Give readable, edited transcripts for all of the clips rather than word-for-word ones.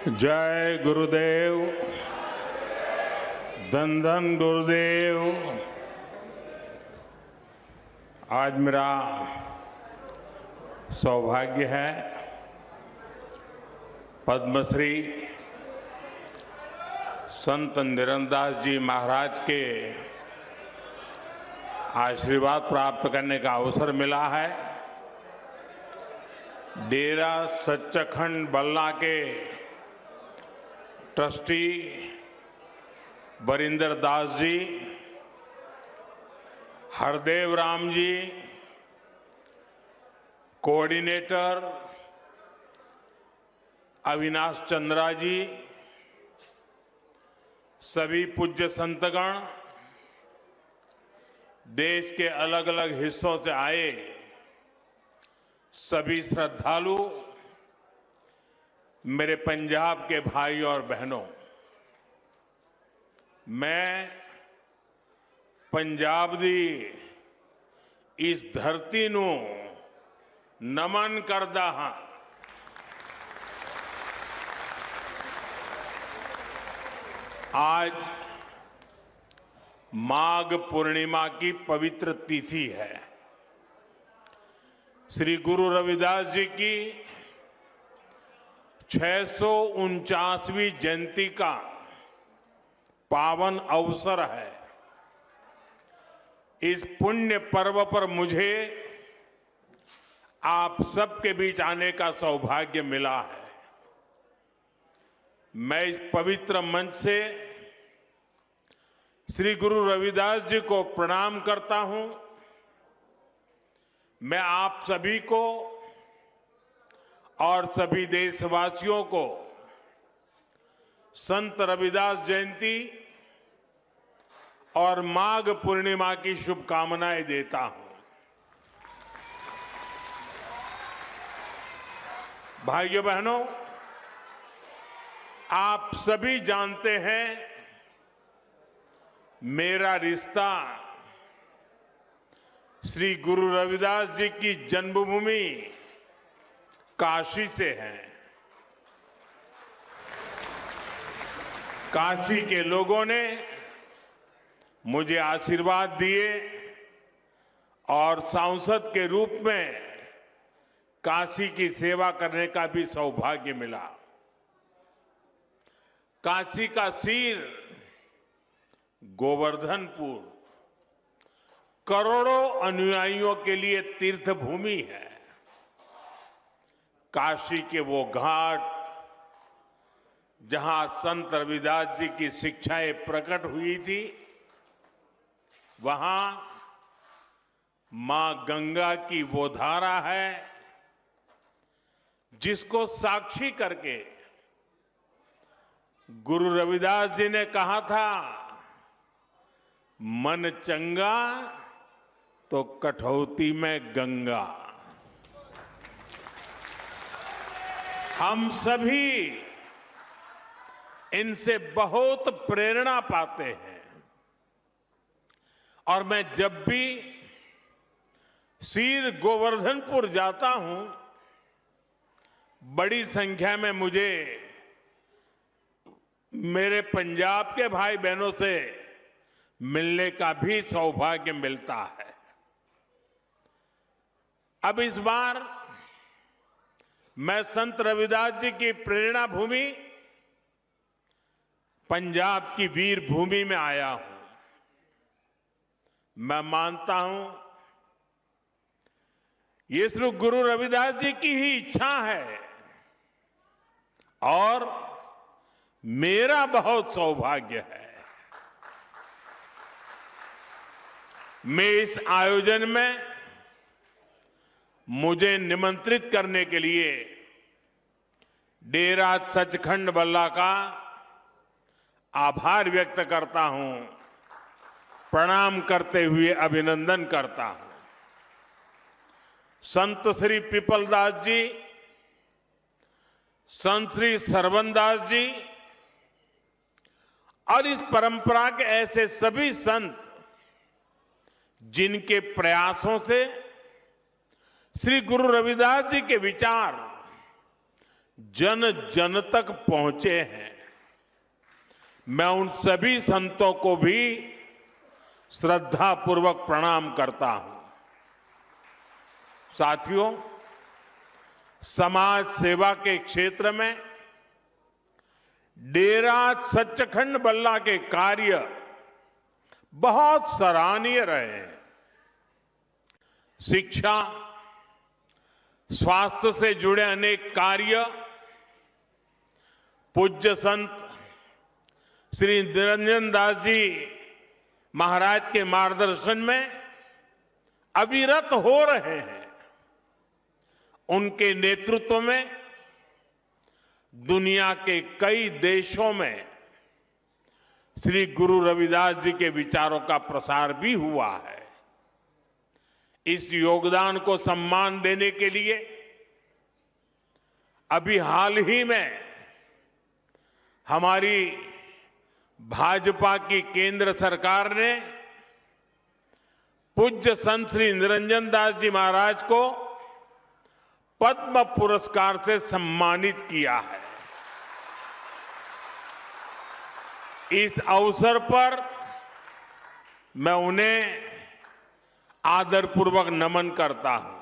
जय गुरुदेव। धन धन गुरुदेव। आज मेरा सौभाग्य है पद्मश्री संत निरंदास जी महाराज के आशीर्वाद प्राप्त करने का अवसर मिला है। डेरा सच्चखंड बल्ला के ट्रस्टी वरिंदर दास जी, हरदेव राम जी, कोऑर्डिनेटर अविनाश चंद्रा जी, सभी पूज्य संतगण, देश के अलग अलग हिस्सों से आए सभी श्रद्धालु, मेरे पंजाब के भाई और बहनों, मैं पंजाब दी इस धरती नू नमन करदा हां। आज माघ पूर्णिमा की पवित्र तिथि है। श्री गुरु रविदास जी की 649वीं जयंती का पावन अवसर है। इस पुण्य पर्व पर मुझे आप सबके बीच आने का सौभाग्य मिला है। मैं इस पवित्र मंच से श्री गुरु रविदास जी को प्रणाम करता हूं। मैं आप सभी को और सभी देशवासियों को संत रविदास जयंती और माघ पूर्णिमा की शुभकामनाएं देता हूं। भाइयों बहनों, आप सभी जानते हैं मेरा रिश्ता श्री गुरु रविदास जी की जन्मभूमि काशी से है। काशी के लोगों ने मुझे आशीर्वाद दिए और सांसद के रूप में काशी की सेवा करने का भी सौभाग्य मिला। काशी का सिर गोवर्धनपुर करोड़ों अनुयायियों के लिए तीर्थ भूमि है। काशी के वो घाट जहां संत रविदास जी की शिक्षाएं प्रकट हुई थी, वहां मां गंगा की वो धारा है जिसको साक्षी करके गुरु रविदास जी ने कहा था, मन चंगा तो कठौती में गंगा। हम सभी इनसे बहुत प्रेरणा पाते हैं और मैं जब भी सिर गोवर्धनपुर जाता हूं, बड़ी संख्या में मुझे मेरे पंजाब के भाई बहनों से मिलने का भी सौभाग्य मिलता है। अब इस बार मैं संत रविदास जी की प्रेरणा भूमि पंजाब की वीर भूमि में आया हूं। मैं मानता हूं ये श्री गुरु रविदास जी की ही इच्छा है और मेरा बहुत सौभाग्य है। मैं इस आयोजन में मुझे निमंत्रित करने के लिए डेरा सचखंड बल्ला का आभार व्यक्त करता हूं, प्रणाम करते हुए अभिनंदन करता हूं। संत श्री पिपलदास जी, संत श्री सरवनदास जी और इस परंपरा के ऐसे सभी संत जिनके प्रयासों से श्री गुरु रविदास जी के विचार जन जन तक पहुंचे हैं। मैं उन सभी संतों को भी श्रद्धापूर्वक प्रणाम करता हूं। साथियों, समाज सेवा के क्षेत्र में डेरा सचखंड बल्ला के कार्य बहुत सराहनीय रहे हैं। शिक्षा, स्वास्थ्य से जुड़े अनेक कार्य पूज्य संत श्री निरंजन दास जी महाराज के मार्गदर्शन में अविरत हो रहे हैं। उनके नेतृत्व में दुनिया के कई देशों में श्री गुरु रविदास जी के विचारों का प्रसार भी हुआ है। इस योगदान को सम्मान देने के लिए अभी हाल ही में हमारी भाजपा की केंद्र सरकार ने पूज्य संत श्री निरंजन दास जी महाराज को पद्म पुरस्कार से सम्मानित किया है। इस अवसर पर मैं उन्हें आदरपूर्वक नमन करता हूं।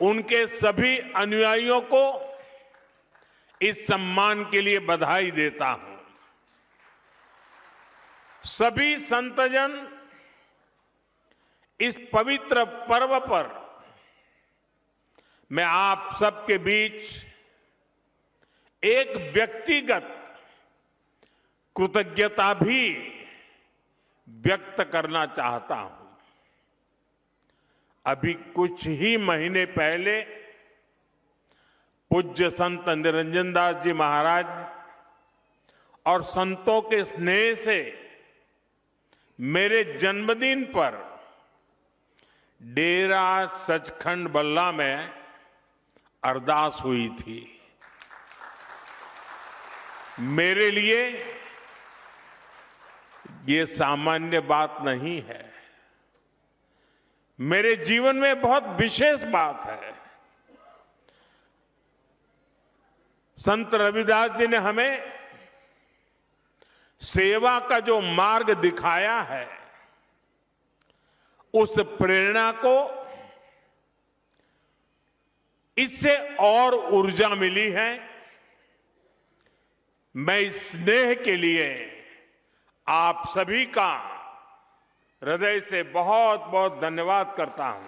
उनके सभी अनुयायियों को इस सम्मान के लिए बधाई देता हूं। सभी संतजन इस पवित्र पर्व पर मैं आप सबके बीच एक व्यक्तिगत कृतज्ञता भी व्यक्त करना चाहता हूं। अभी कुछ ही महीने पहले पूज्य संत निरंजन दास जी महाराज और संतों के स्नेह से मेरे जन्मदिन पर डेरा सचखंड बल्ला में अरदास हुई थी। मेरे लिए ये सामान्य बात नहीं है, मेरे जीवन में बहुत विशेष बात है। संत रविदास जी ने हमें सेवा का जो मार्ग दिखाया है, उस प्रेरणा को इससे और ऊर्जा मिली है। मैं इस स्नेह के लिए आप सभी का हृदय से बहुत बहुत धन्यवाद करता हूं।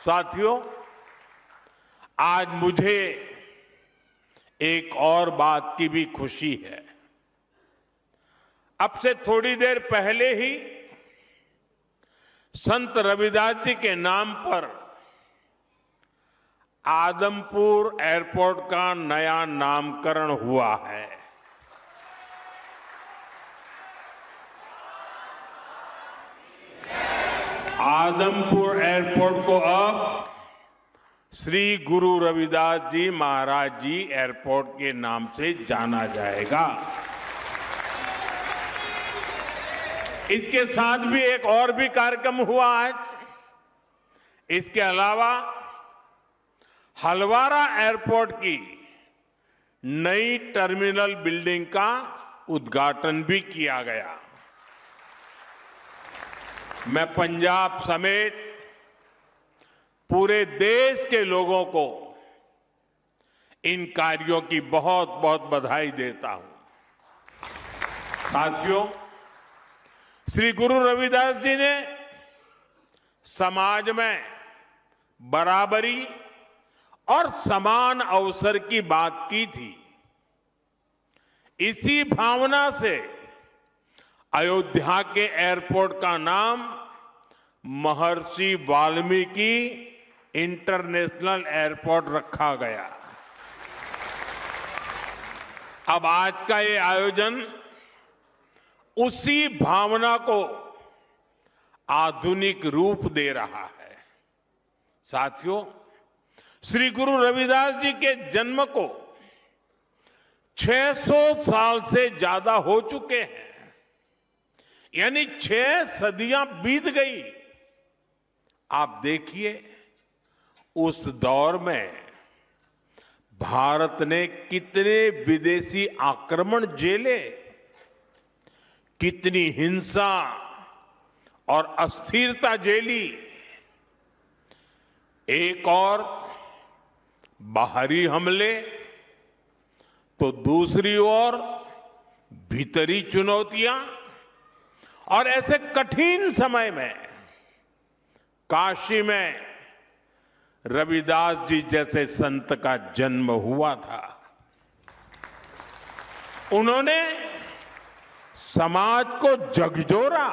साथियों, आज मुझे एक और बात की भी खुशी है। अब से थोड़ी देर पहले ही संत रविदास जी के नाम पर आदमपुर एयरपोर्ट का नया नामकरण हुआ है। आदमपुर एयरपोर्ट को अब श्री गुरु रविदास जी महाराज जी एयरपोर्ट के नाम से जाना जाएगा। इसके साथ भी एक और भी कार्यक्रम हुआ आज। इसके अलावा हलवारा एयरपोर्ट की नई टर्मिनल बिल्डिंग का उद्घाटन भी किया गया। मैं पंजाब समेत पूरे देश के लोगों को इन कार्यों की बहुत बहुत बधाई देता हूं। साथियों, श्री गुरु रविदास जी ने समाज में बराबरी और समान अवसर की बात की थी। इसी भावना से अयोध्या के एयरपोर्ट का नाम महर्षि वाल्मीकि इंटरनेशनल एयरपोर्ट रखा गया। अब आज का ये आयोजन उसी भावना को आधुनिक रूप दे रहा है। साथियों, श्री गुरु रविदास जी के जन्म को 600 साल से ज्यादा हो चुके हैं, यानी 6 सदियां बीत गई। आप देखिए, उस दौर में भारत ने कितने विदेशी आक्रमण झेले, कितनी हिंसा और अस्थिरता झेली। एक और बाहरी हमले तो दूसरी ओर भीतरी चुनौतियां, और ऐसे कठिन समय में काशी में रविदास जी जैसे संत का जन्म हुआ था। उन्होंने समाज को झकझोरा।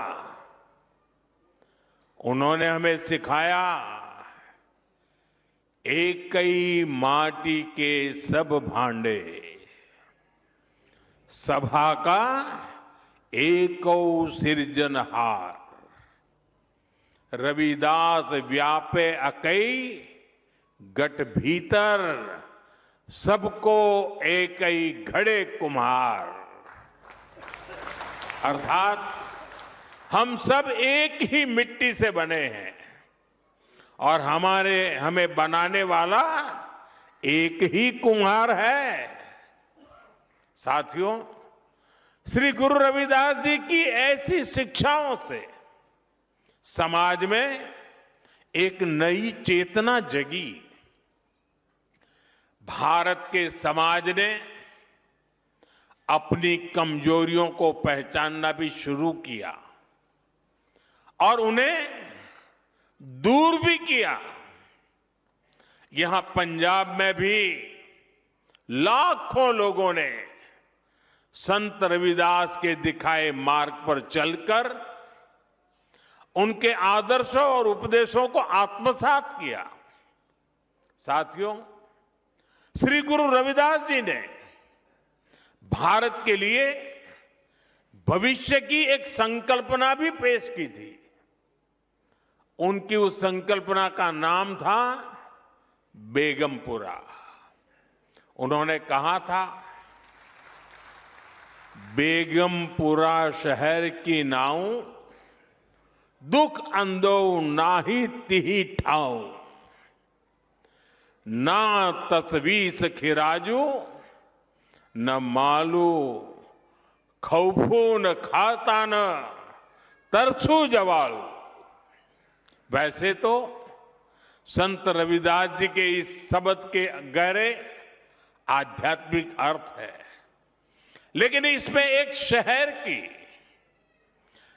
उन्होंने हमें सिखाया, एकई माटी के सब भांडे, सभा का एको सिरजनहार। रविदास व्यापे अकई गट भीतर, सबको एकई घड़े कुम्हार। अर्थात हम सब एक ही मिट्टी से बने हैं और हमें बनाने वाला एक ही कुम्हार है। साथियों, श्री गुरु रविदास जी की ऐसी शिक्षाओं से समाज में एक नई चेतना जगी। भारत के समाज ने अपनी कमजोरियों को पहचानना भी शुरू किया और उन्हें दूर भी किया। यहां पंजाब में भी लाखों लोगों ने संत रविदास के दिखाए मार्ग पर चलकर उनके आदर्शों और उपदेशों को आत्मसात किया। साथियों, श्री गुरु रविदास जी ने भारत के लिए भविष्य की एक संकल्पना भी पेश की थी। उनकी उस संकल्पना का नाम था बेगमपुरा। उन्होंने कहा था, बेगमपुरा शहर की नाऊ, दुख अंदो नाही तिही ठाऊ, ना तस्वीस खिराजू, न मालू खौफू न खाता न तरसू जवालू। वैसे तो संत रविदास जी के इस शब्द के गहरे आध्यात्मिक अर्थ है, लेकिन इसमें एक शहर की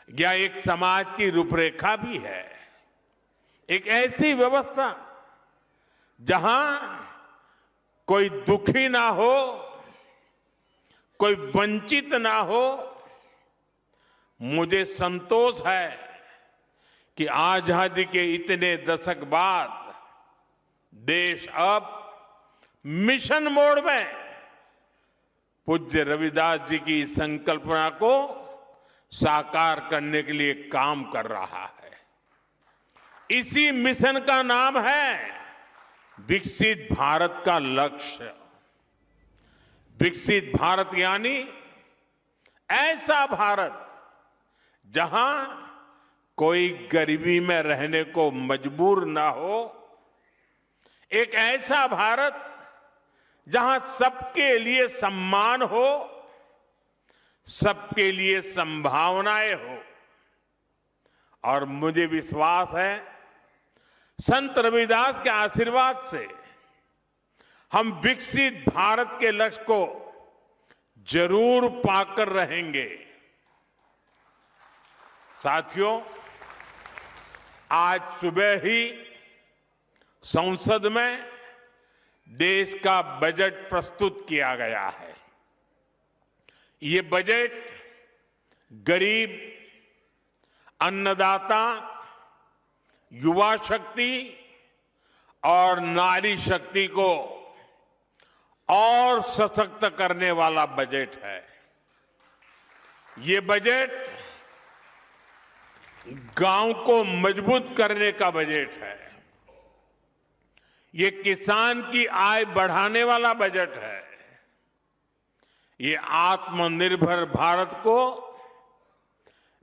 या एक समाज की रूपरेखा भी है। एक ऐसी व्यवस्था जहां कोई दुखी ना हो, कोई वंचित ना हो। मुझे संतोष है कि आजादी के इतने दशक बाद देश अब मिशन मोड में पूज्य रविदास जी की संकल्पना को साकार करने के लिए काम कर रहा है। इसी मिशन का नाम है विकसित भारत का लक्ष्य। विकसित भारत यानी ऐसा भारत जहां कोई गरीबी में रहने को मजबूर ना हो, एक ऐसा भारत जहां सबके लिए सम्मान हो, सबके लिए संभावनाएं हो। और मुझे विश्वास है, संत रविदास के आशीर्वाद से हम विकसित भारत के लक्ष्य को जरूर पाकर रहेंगे। साथियों, आज सुबह ही संसद में देश का बजट प्रस्तुत किया गया है। ये बजट गरीब, अन्नदाता, युवा शक्ति और नारी शक्ति को और सशक्त करने वाला बजट है। ये बजट गांव को मजबूत करने का बजट है। ये किसान की आय बढ़ाने वाला बजट है। ये आत्मनिर्भर भारत को,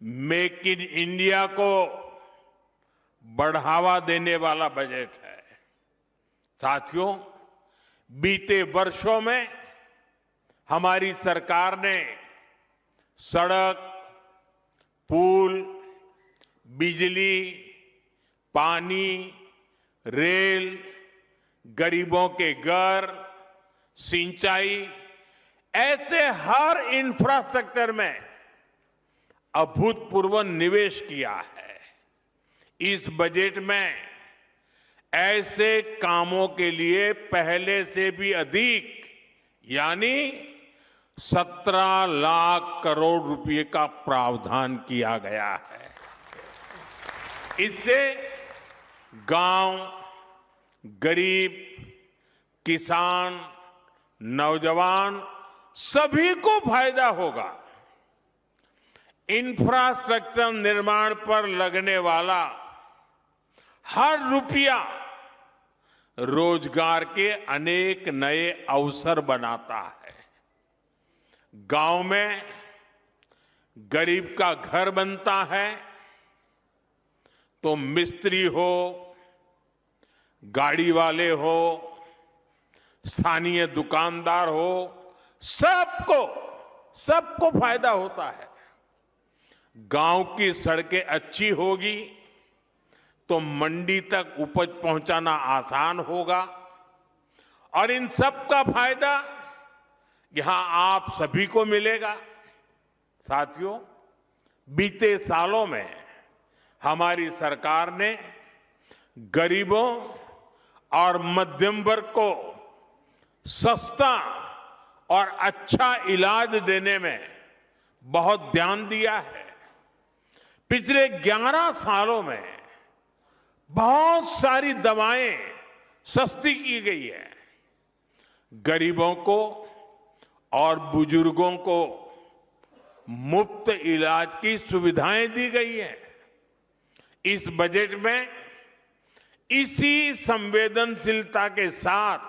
मेक इन इंडिया को बढ़ावा देने वाला बजट है। साथियों, बीते वर्षों में हमारी सरकार ने सड़क, पुल, बिजली, पानी, रेल, गरीबों के घर, सिंचाई, ऐसे हर इंफ्रास्ट्रक्चर में अभूतपूर्व निवेश किया है। इस बजट में ऐसे कामों के लिए पहले से भी अधिक यानी 17 लाख करोड़ रुपए का प्रावधान किया गया है। इससे गांव, गरीब, किसान, नौजवान सभी को फायदा होगा। इंफ्रास्ट्रक्चर निर्माण पर लगने वाला हर रुपया रोजगार के अनेक नए अवसर बनाता है। गांव में गरीब का घर बनता है तो मिस्त्री हो, गाड़ी वाले हो, स्थानीय दुकानदार हो, सबको फायदा होता है। गांव की सड़कें अच्छी होगी तो मंडी तक उपज पहुंचाना आसान होगा और इन सब का फायदा यहां आप सभी को मिलेगा। साथियों, बीते सालों में हमारी सरकार ने गरीबों और मध्यम वर्ग को सस्ता और अच्छा इलाज देने में बहुत ध्यान दिया है। पिछले 11 सालों में बहुत सारी दवाएं सस्ती की गई है। गरीबों को और बुजुर्गों को मुफ्त इलाज की सुविधाएं दी गई है। इस बजट में इसी संवेदनशीलता के साथ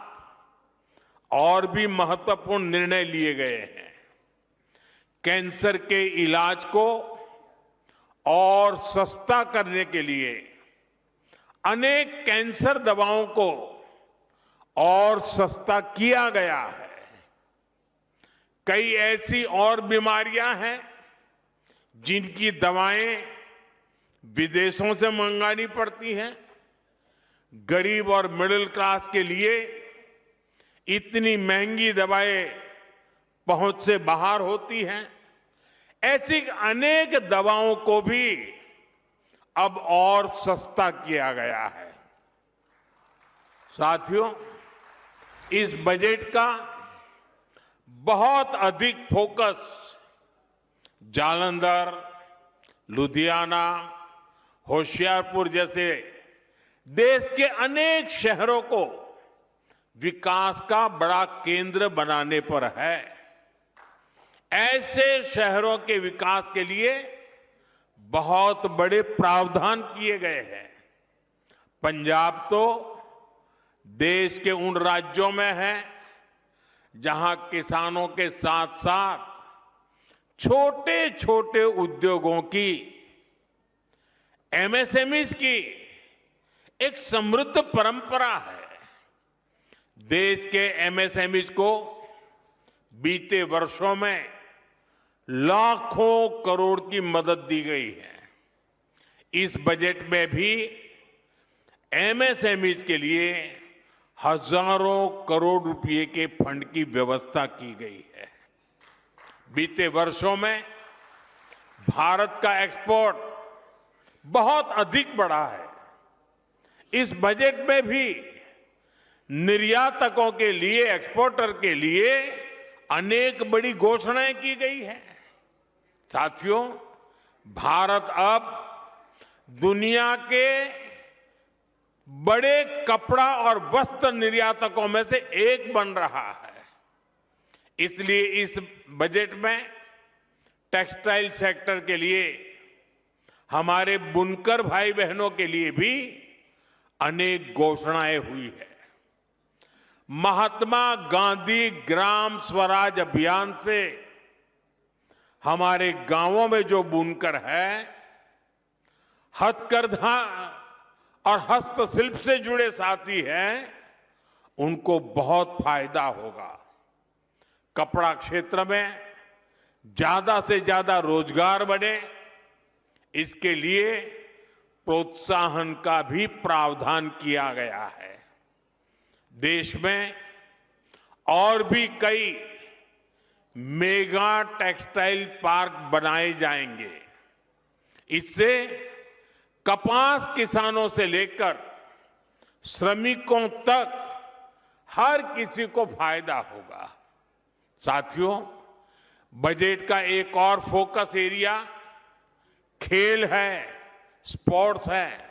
और भी महत्वपूर्ण निर्णय लिए गए हैं। कैंसर के इलाज को और सस्ता करने के लिए अनेक कैंसर दवाओं को और सस्ता किया गया है। कई ऐसी और बीमारियां हैं जिनकी दवाएं विदेशों से मंगानी पड़ती हैं। गरीब और मिडिल क्लास के लिए इतनी महंगी दवाएं पहुंच से बाहर होती हैं। ऐसी अनेक दवाओं को भी अब और सस्ता किया गया है। साथियों, इस बजट का बहुत अधिक फोकस जालंधर, लुधियाना, होशियारपुर जैसे देश के अनेक शहरों को विकास का बड़ा केंद्र बनाने पर है। ऐसे शहरों के विकास के लिए बहुत बड़े प्रावधान किए गए हैं। पंजाब तो देश के उन राज्यों में है जहां किसानों के साथ साथ छोटे छोटे उद्योगों की, एमएसएमईज की एक समृद्ध परंपरा है। देश के एमएसएमईज को बीते वर्षों में लाखों करोड़ की मदद दी गई है। इस बजट में भी एमएसएमईज के लिए हजारों करोड़ रुपए के फंड की व्यवस्था की गई है। बीते वर्षों में भारत का एक्सपोर्ट बहुत अधिक बढ़ा है। इस बजट में भी निर्यातकों के लिए, एक्सपोर्टर के लिए अनेक बड़ी घोषणाएं की गई है। साथियों, भारत अब दुनिया के बड़े कपड़ा और वस्त्र निर्यातकों में से एक बन रहा है। इसलिए इस बजट में टेक्सटाइल सेक्टर के लिए, हमारे बुनकर भाई बहनों के लिए भी अनेक घोषणाएं हुई है। महात्मा गांधी ग्राम स्वराज अभियान से हमारे गांवों में जो बुनकर है, हथकरघा और हस्तशिल्प से जुड़े साथी हैं, उनको बहुत फायदा होगा। कपड़ा क्षेत्र में ज्यादा से ज्यादा रोजगार बने, इसके लिए प्रोत्साहन का भी प्रावधान किया गया है। देश में और भी कई मेगा टेक्सटाइल पार्क बनाए जाएंगे। इससे कपास किसानों से लेकर श्रमिकों तक हर किसी को फायदा होगा। साथियों, बजट का एक और फोकस एरिया खेल है, स्पोर्ट्स है,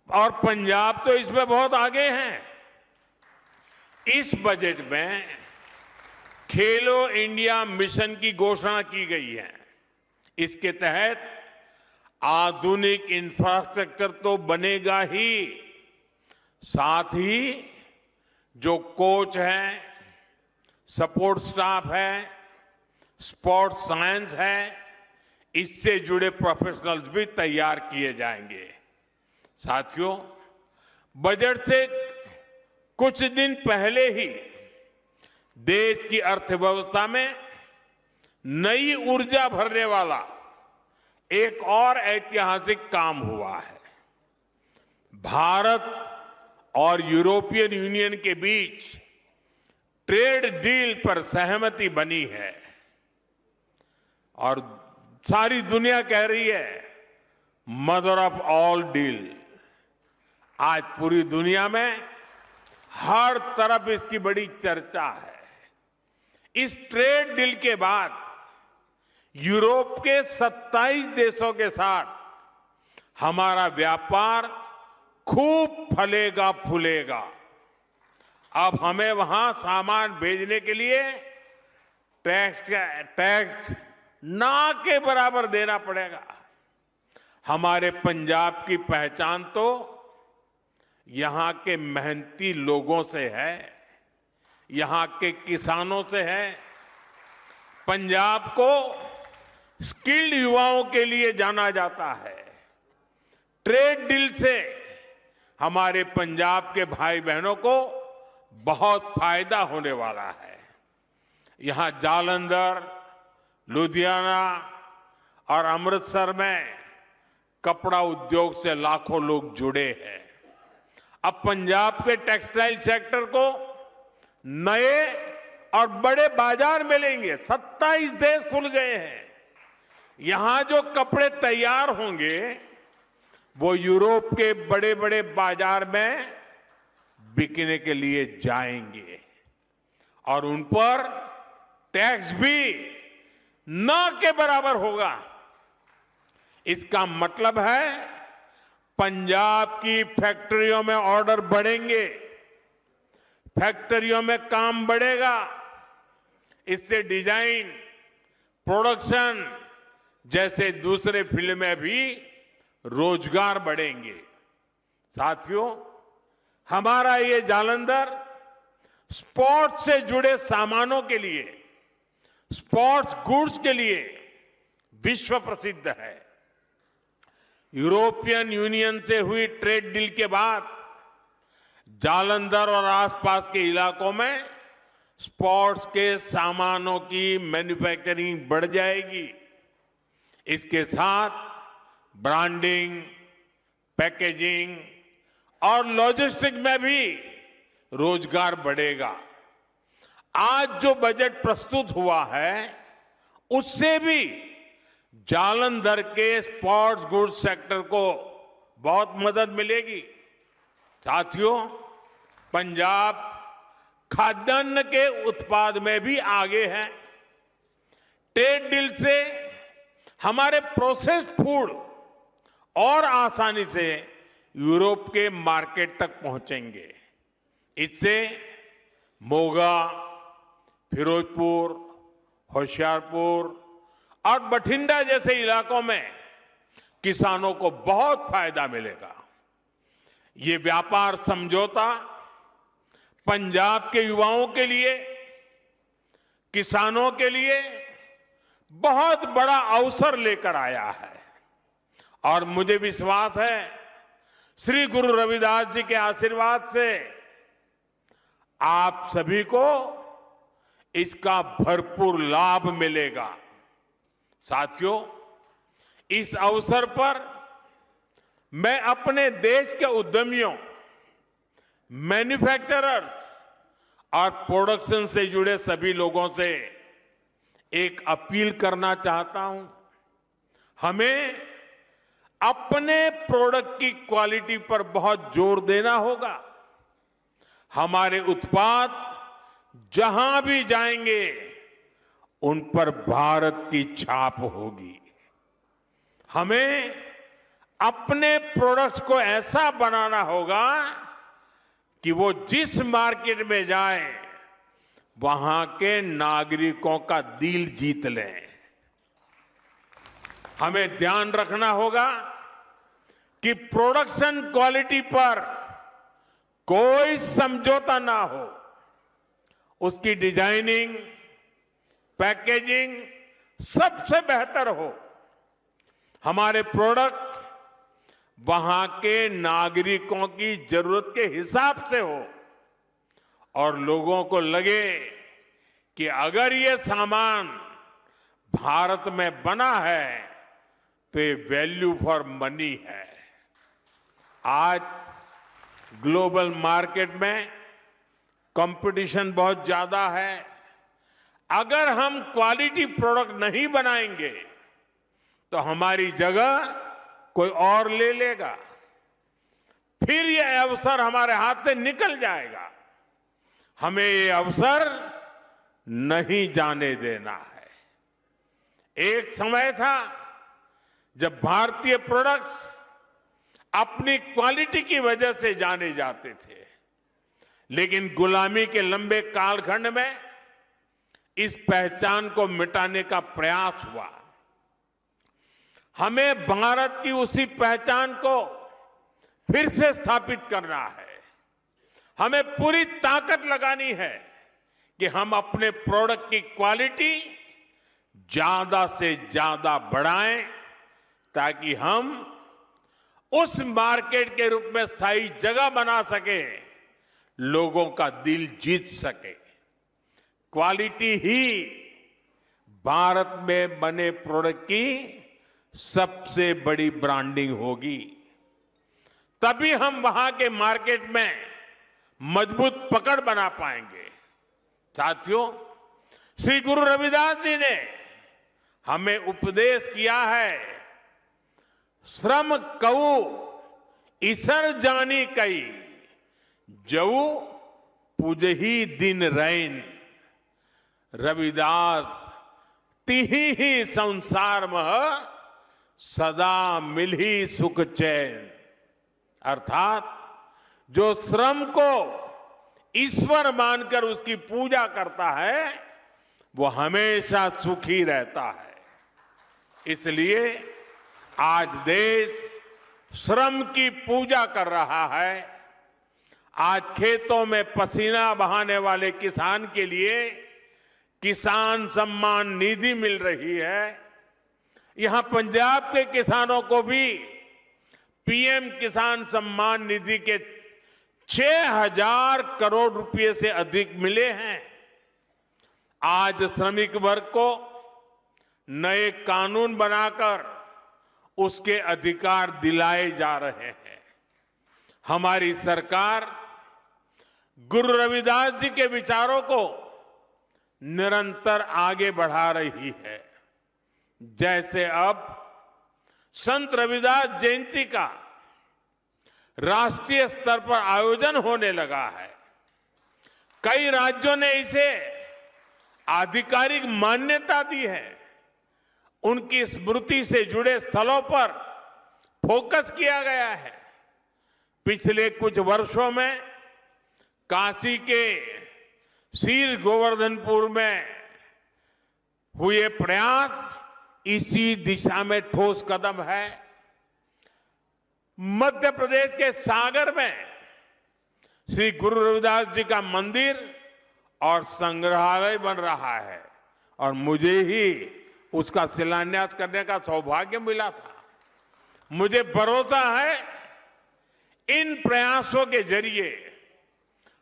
और पंजाब तो इसमें बहुत आगे है। इस बजट में खेलो इंडिया मिशन की घोषणा की गई है। इसके तहत आधुनिक इंफ्रास्ट्रक्चर तो बनेगा ही, साथ ही जो कोच हैं, सपोर्ट स्टाफ है, स्पोर्ट्स साइंस है, इससे जुड़े प्रोफेशनल्स भी तैयार किए जाएंगे। साथियों, बजट से कुछ दिन पहले ही देश की अर्थव्यवस्था में नई ऊर्जा भरने वाला एक और ऐतिहासिक काम हुआ है। भारत और यूरोपियन यूनियन के बीच ट्रेड डील पर सहमति बनी है और सारी दुनिया कह रही है मदर ऑफ ऑल डील। आज पूरी दुनिया में हर तरफ इसकी बड़ी चर्चा है। इस ट्रेड डील के बाद यूरोप के 27 देशों के साथ हमारा व्यापार खूब फलेगा फूलेगा। अब हमें वहां सामान भेजने के लिए टैक्स ना के बराबर देना पड़ेगा। हमारे पंजाब की पहचान तो यहां के मेहनती लोगों से है, यहां के किसानों से है। पंजाब को स्किल्ड युवाओं के लिए जाना जाता है। ट्रेड डील से हमारे पंजाब के भाई बहनों को बहुत फायदा होने वाला है। यहां जालंधर, लुधियाना और अमृतसर में कपड़ा उद्योग से लाखों लोग जुड़े हैं। अब पंजाब के टेक्सटाइल सेक्टर को नए और बड़े बाजार मिलेंगे। 27 देश खुल गए हैं। यहां जो कपड़े तैयार होंगे वो यूरोप के बड़े बड़े बाजार में बिकने के लिए जाएंगे और उन पर टैक्स भी न के बराबर होगा। इसका मतलब है पंजाब की फैक्ट्रियों में ऑर्डर बढ़ेंगे, फैक्ट्रियों में काम बढ़ेगा। इससे डिजाइन, प्रोडक्शन जैसे दूसरे फील्ड में भी रोजगार बढ़ेंगे। साथियों, हमारा ये जालंधर स्पोर्ट्स से जुड़े सामानों के लिए, स्पोर्ट्स गुड्स के लिए विश्व प्रसिद्ध है। यूरोपियन यूनियन से हुई ट्रेड डील के बाद जालंधर और आसपास के इलाकों में स्पोर्ट्स के सामानों की मैन्युफैक्चरिंग बढ़ जाएगी। इसके साथ ब्रांडिंग, पैकेजिंग और लॉजिस्टिक में भी रोजगार बढ़ेगा। आज जो बजट प्रस्तुत हुआ है उससे भी जालंधर के स्पोर्ट्स गुड्स सेक्टर को बहुत मदद मिलेगी। साथियों, पंजाब खाद्यान्न के उत्पाद में भी आगे है। ट्रेड डील से हमारे प्रोसेस्ड फूड और आसानी से यूरोप के मार्केट तक पहुंचेंगे। इससे मोगा, फिरोजपुर, होशियारपुर और बठिंडा जैसे इलाकों में किसानों को बहुत फायदा मिलेगा। ये व्यापार समझौता पंजाब के युवाओं के लिए, किसानों के लिए बहुत बड़ा अवसर लेकर आया है और मुझे विश्वास है श्री गुरु रविदास जी के आशीर्वाद से आप सभी को इसका भरपूर लाभ मिलेगा। साथियों, इस अवसर पर मैं अपने देश के उद्यमियों, मैन्युफैक्चरर्स और प्रोडक्शन से जुड़े सभी लोगों से एक अपील करना चाहता हूं। हमें अपने प्रोडक्ट की क्वालिटी पर बहुत जोर देना होगा। हमारे उत्पाद जहां भी जाएंगे उन पर भारत की छाप होगी। हमें अपने प्रोडक्ट्स को ऐसा बनाना होगा कि वो जिस मार्केट में जाए वहां के नागरिकों का दिल जीत लें। हमें ध्यान रखना होगा कि प्रोडक्शन क्वालिटी पर कोई समझौता ना हो। उसकी डिजाइनिंग, पैकेजिंग सबसे बेहतर हो। हमारे प्रोडक्ट वहां के नागरिकों की जरूरत के हिसाब से हो और लोगों को लगे कि अगर ये सामान भारत में बना है तो ये वैल्यू फॉर मनी है। आज ग्लोबल मार्केट में कंपटीशन बहुत ज्यादा है। अगर हम क्वालिटी प्रोडक्ट नहीं बनाएंगे तो हमारी जगह कोई और ले लेगा, फिर यह अवसर हमारे हाथ से निकल जाएगा। हमें ये अवसर नहीं जाने देना है। एक समय था जब भारतीय प्रोडक्ट्स अपनी क्वालिटी की वजह से जाने जाते थे, लेकिन गुलामी के लंबे कालखंड में इस पहचान को मिटाने का प्रयास हुआ। हमें भारत की उसी पहचान को फिर से स्थापित करना है। हमें पूरी ताकत लगानी है कि हम अपने प्रोडक्ट की क्वालिटी ज्यादा से ज्यादा बढ़ाएं ताकि हम उस मार्केट के रूप में स्थायी जगह बना सके, लोगों का दिल जीत सके। क्वालिटी ही भारत में बने प्रोडक्ट की सबसे बड़ी ब्रांडिंग होगी। तभी हम वहां के मार्केट में मजबूत पकड़ बना पाएंगे। साथियों, श्री गुरु रविदास जी ने हमें उपदेश किया है, श्रम कऊ ईसर जानी कई, जऊ पूजही दिन रैन। रविदास तिही ही संसार मह सदा मिलही सुख चैन। अर्थात जो श्रम को ईश्वर मानकर उसकी पूजा करता है वो हमेशा सुखी रहता है। इसलिए आज देश श्रम की पूजा कर रहा है। आज खेतों में पसीना बहाने वाले किसान के लिए किसान सम्मान निधि मिल रही है। यहां पंजाब के किसानों को भी पीएम किसान सम्मान निधि के 6,000 करोड़ रुपए से अधिक मिले हैं। आज श्रमिक वर्ग को नए कानून बनाकर उसके अधिकार दिलाए जा रहे हैं। हमारी सरकार गुरु रविदास जी के विचारों को निरंतर आगे बढ़ा रही है। जैसे अब संत रविदास जयंती का राष्ट्रीय स्तर पर आयोजन होने लगा है। कई राज्यों ने इसे आधिकारिक मान्यता दी है। उनकी स्मृति से जुड़े स्थलों पर फोकस किया गया है। पिछले कुछ वर्षों में काशी के शील गोवर्धनपुर में हुए प्रयास इसी दिशा में ठोस कदम है। मध्य प्रदेश के सागर में श्री गुरु रविदास जी का मंदिर और संग्रहालय बन रहा है और मुझे ही उसका शिलान्यास करने का सौभाग्य मिला था। मुझे भरोसा है इन प्रयासों के जरिए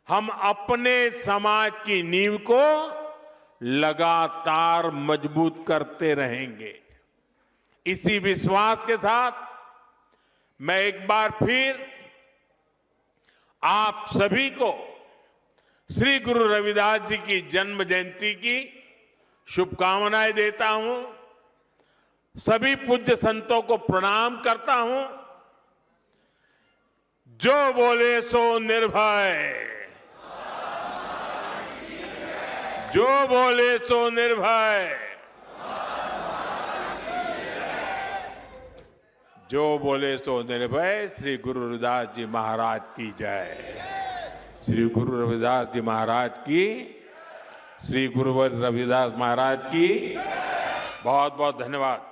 हम अपने समाज की नींव को लगातार मजबूत करते रहेंगे। इसी विश्वास के साथ मैं एक बार फिर आप सभी को श्री गुरु रविदास जी की जन्म जयंती की शुभकामनाएं देता हूं। सभी पूज्य संतों को प्रणाम करता हूं। जो बोले सो निर्भय, जो बोले सो निर्भय, जो बोले सो निर्भय। श्री गुरु रविदास जी महाराज की जय। श्री गुरु रविदास जी महाराज की, श्री गुरु रविदास महाराज की बहुत बहुत धन्यवाद।